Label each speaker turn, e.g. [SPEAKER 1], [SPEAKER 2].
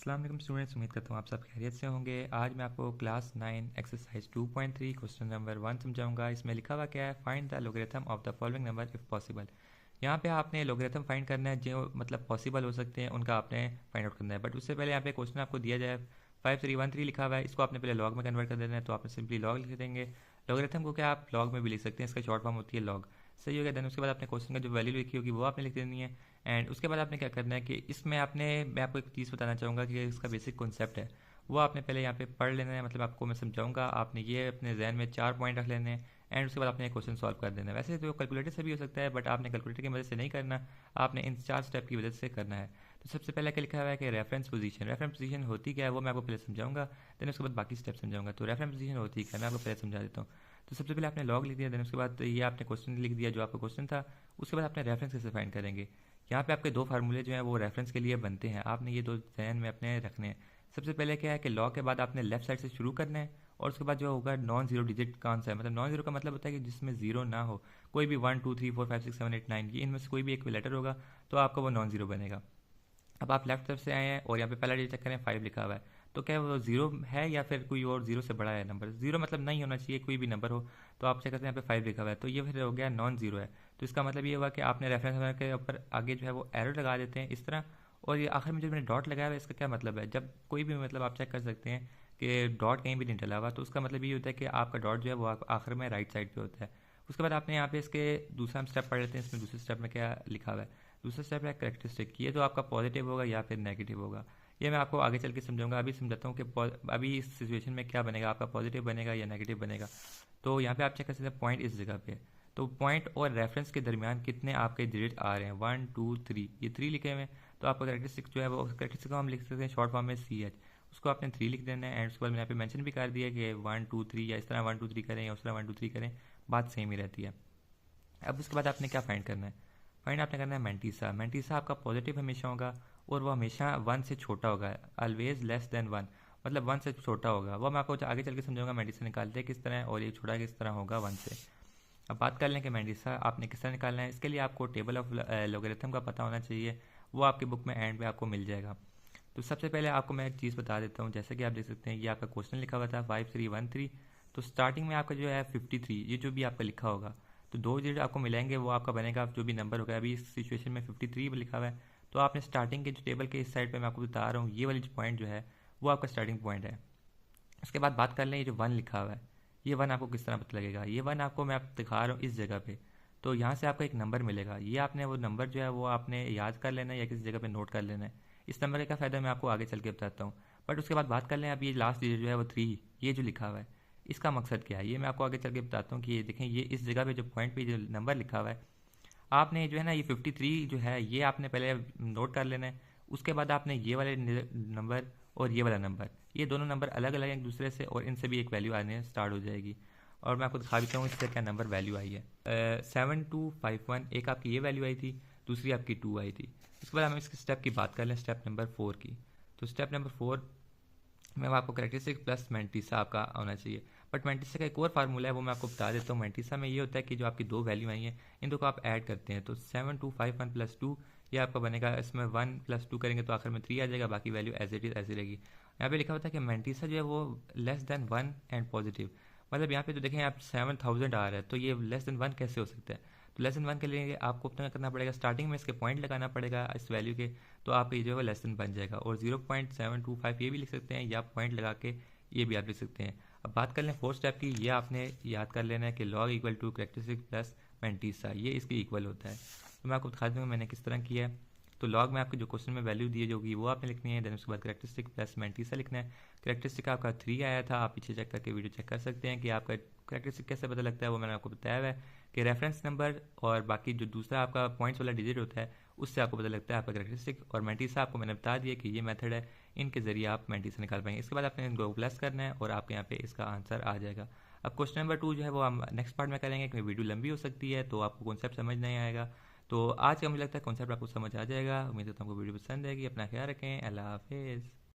[SPEAKER 1] अस्सलाम वालेकुम स्टूडेंट्स, उम्मीद करता हूँ आप सब खैरियत से होंगे। आज मैं आपको क्लास 9 एक्सरसाइज 2.3 क्वेश्चन नंबर 1 समझाऊंगा। इसमें लिखा हुआ क्या है, find the logarithm of the following number if possible. यहाँ पे आपने लोगरिथम फाइंड करना है जो मतलब पॉसिबल हो सकते हैं, उनका आपने फाइंड आउट करना है। बट उससे पहले यहाँ पे क्वेश्चन आपको दिया जाए 5313 लिखा हुआ है, इसको आपने पहले लॉग में कन्वर्ट कर देना है। तो आपने सिंपली लॉग लिख देंगे। लोगरिथम को क्या आप लॉग में भी लिख सकते हैं, इसका शॉर्ट फॉर्म होती है लॉग। सही हो गया। देन उसके बाद आपने क्वेश्चन का जो वैल्यू लिखी होगी वो आपने लिख देनी है। एंड उसके बाद आपने क्या करना है कि इसमें मैं आपको एक चीज़ बताना चाहूँगा कि इसका बेसिक कॉन्सेप्ट है वो आपने पहले यहाँ पे पढ़ लेना है। मतलब आपको मैं समझाऊंगा, आपने ये अपने जहन में 4 पॉइंट रख लेने हैं एंड उसके बाद आपने क्वेश्चन सॉल्व कर देना है। वैसे तो कैलकुलेटर से भी हो सकता है, बट आपने कैलकुलेटर की मदद से नहीं करना, आपने इन 4 स्टेप की वजह से करना है। तो सबसे पहले क्या लिखा हुआ है कि रेफरेंस पोजीशन। रेफरेंस पोजीशन होती क्या है वो मैं आपको पहले समझाऊंगा, देन उसके बाद बाकी स्टेप समझाऊंगा। तो रेफरेंस पोजीशन होती क्या है मैं आपको पहले समझा देता हूँ। तो सबसे पहले आपने लॉग लिख दिया, देन उसके बाद ये आपने क्वेश्चन लिख दिया जो आपका क्वेश्चन था। उसके बाद आपने रेफरेंस कैसे फाइंड करेंगे। यहाँ पे आपके 2 फार्मूले जो हैं वो रेफरेंस के लिए बनते हैं, आपने ये 2 जहन में अपने रखने हैं। सबसे पहले क्या है कि लॉग के बाद आपने लेफ्ट साइड से शुरू करना है और उसके बाद जो होगा नॉन जीरो डिजिट कौन सा है। मतलब नॉन जीरो का मतलब होता है कि जिसमें जीरो ना हो, कोई भी 1 2 3 4 5 6 7 8 9 ये इनमें से कोई भी एक लेटर होगा तो आपका वो नॉन जीरो बनेगा। अब आप लेफ्ट तरफ से आए हैं और यहाँ पे पहला डिजिट चेक करें, 5 लिखा हुआ है। तो क्या वो जीरो है या फिर कोई और जीरो से बड़ा है नंबर। जीरो मतलब नहीं होना चाहिए, कोई भी नंबर हो। तो आप चेक करते हैं यहाँ पे 5 लिखा हुआ है, तो ये फिर हो गया नॉन जीरो है। तो इसका मतलब ये हुआ कि आपने रेफरेंस नंबर के ऊपर आगे जो है वो एरो लगा देते हैं इस तरह। और ये आखिर में जो मैंने डॉट लगाया हुआ है इसका क्या मतलब है, जब कोई भी मतलब आप चेक कर सकते हैं कि डॉट कहीं भी नहीं डला हुआ, तो उसका मतलब ये होता है कि आपका डॉट जो है वो आखिर में राइट साइड पे होता है। उसके बाद आपने यहाँ पे इसके दूसरा हम स्टेप पढ़ लेते हैं। इसमें दूसरे स्टेप में क्या लिखा हुआ है, दूसरा स्टेप है करेक्टरिस्टिक। ये तो आपका पॉजिटिव होगा या फिर नेगेटिव होगा, ये मैं आपको आगे चल के समझाऊंगा। अभी समझाता हूँ कि अभी इस सिचुएशन में क्या बनेगा, आपका पॉजिटिव बनेगा या नेगेटिव बनेगा। तो यहाँ पे आप चेक कर सकते हैं पॉइंट इस जगह पे। तो पॉइंट और रेफरेंस के दरमियान कितने आपके डिजिट आ रहे हैं, 1 2 3, ये 3 लिखे हुए हैं। तो आपका करेक्टरिस्टिक जो है वो करेक्टरिस्टिक को हम लिख सकते हैं शॉर्ट फॉर्म में CH, उसको आपने 3 लिख देना है। एंड उसके बाद मैंने यहाँ पे मेंशन भी कर दिया कि 1 2 3 या इस तरह 1 2 3 करें या उस तरह 1 2 3 करें, बात सेम ही रहती है। अब उसके बाद आपने क्या फाइंड करना है, फाइंड आपने करना है मैंटीसा। मैंटीसा आपका पॉजिटिव हमेशा होगा और वो हमेशा 1 से छोटा होगा, ऑलवेज लेस देन 1, मतलब 1 से छोटा होगा। वो मैं आपको आगे चल के समझाऊंगा मैंटीसा निकालते हैं किस तरह और ये छोटा किस तरह होगा 1 से। अब बात कर लें कि मैंटीसा आपने किस तरह निकालना है, इसके लिए आपको टेबल ऑफ लोगरिथम का पता होना चाहिए, वो आपकी बुक में एंड में आपको मिल जाएगा। तो सबसे पहले आपको मैं एक चीज़ बता देता हूँ, जैसे कि आप देख सकते हैं ये आपका क्वेश्चन लिखा हुआ था 5313। तो स्टार्टिंग में आपका जो है 53, ये जो भी आपका लिखा होगा तो 2 डिजिट आपको मिलेंगे, वो आपका बनेगा जो भी नंबर होगा। अभी इस सिचुएशन में 53 लिखा हुआ है, तो आपने स्टार्टिंग के जो टेबल के इस साइड पे मैं आपको बता रहा हूँ ये वाली जो पॉइंट जो है वो आपका स्टार्टिंग पॉइंट है। उसके बाद बात कर लें ये जो 1 लिखा हुआ है, ये 1 आपको किस तरह पता लगेगा। ये 1 आपको मैं आप दिखा रहा हूँ इस जगह पे। तो यहाँ से आपका एक नंबर मिलेगा, ये आपने वो नंबर जो है वो आपने याद कर लेना है या किसी जगह पे नोट कर लेना है। इस नंबर का क्या फ़ायदा मैं आपको आगे चल के बताता हूँ। बट उसके बाद बात कर लें अब ये लास्ट डिजिट जो है वो 3, ये जो लिखा हुआ है इसका मकसद क्या है ये मैं आपको आगे चल के बताता हूँ। कि ये देखें, ये इस जगह पे जो पॉइंट पे जो नंबर लिखा हुआ है, आपने जो है ना ये 53 जो है ये आपने पहले नोट कर लेना है। उसके बाद आपने ये वाले नंबर और ये वाला नंबर, ये दोनों नंबर अलग अलग हैं एक दूसरे से और इनसे भी एक वैल्यू आने स्टार्ट हो जाएगी। और मैं आपको दिखा देता हूँ इससे क्या नंबर वैल्यू आई है। 7251, एक आपकी ये वैल्यू आई थी, दूसरी आपकी 2 आई थी। उसके बाद हम इसके स्टेप की बात कर लें, स्टेप नंबर 4 की। तो स्टेप नंबर 4 में आपको करेक्टरिस्टिक प्लस मैंटीसा आपका आना चाहिए। बट मैंटीसा का एक और फार्मूला है वो मैं आपको बता देता हूँ। मैंटीसा में ये होता है कि जो आपकी 2 वैल्यू आई हैं इन दो को आप ऐड करते हैं। तो 7251 प्लस 2 ये आपका बनेगा, इसमें 1 प्लस 2 करेंगे तो आखिर में 3 आ जाएगा, बाकी वैल्यू एज इट इज़ ऐसी रहेगी। यहाँ पे लिखा होता है कि मैंटीसा जो है वो लेस देन 1 एंड पॉजिटिव। मतलब यहाँ पे तो देखें आप 7000 आ रहा है, तो ये लेस देन 1 कैसे हो सकता है। तो लेस देन 1 के लिए आपको अपना करना पड़ेगा, स्टार्टिंग में इसके पॉइंट लगाना पड़ेगा इस वैल्यू के, तो आप ये जो है वो लेस देन बन जाएगा। और 0.725 ये भी लिख सकते हैं या पॉइंट लगा के ये भी आप लिख सकते हैं। अब बात कर लें 4 स्टेप की, ये आपने याद कर लेना है कि log equal to characteristic plus mantissa, ये इसके इक्वल होता है। तो मैं आपको दिखा दूँगा मैंने किस तरह किया है। तो लॉग में आपके जो क्वेश्चन में वैल्यू दी होगी वो आपने लिखनी है, देन उसके बाद करेक्टरिस्टिक प्लस मैंटीसा लिखना है। करेक्टरिस्टिक आपका 3 आया था, आप पीछे चेक करके वीडियो चेक कर सकते हैं कि आपका करेक्टरिस्टिक कैसे पता लगता है, वो मैंने आपको बताया हुआ है कि रेफरेंस नंबर और बाकी जो दूसरा आपका पॉइंट्स वाला डिजिट होता है उससे आपको पता लगता है आपका करेक्टरिस्टिक। और मैंटीसा आपको मैंने बता दिया कि ये मेथड है, इनके जरिए आप मैंटीसा निकाल पाएंगे। इसके बाद आपने इनको प्लस करना है और आपके यहाँ पे इसका आंसर आ जाएगा। अब क्वेश्चन नंबर 2 जो है वो हम नेक्स्ट पार्ट में करेंगे, क्योंकि वीडियो लंबी हो सकती है तो आपको कॉन्सेप्ट समझ नहीं आएगा। तो आज का मुझे लगता है कॉन्सेप्ट आपको समझ आ जाएगा। उम्मीद करता हूँ आपको वीडियो पसंद आएगी। अपना ख्याल रखें, अल्लाह हाफिज़।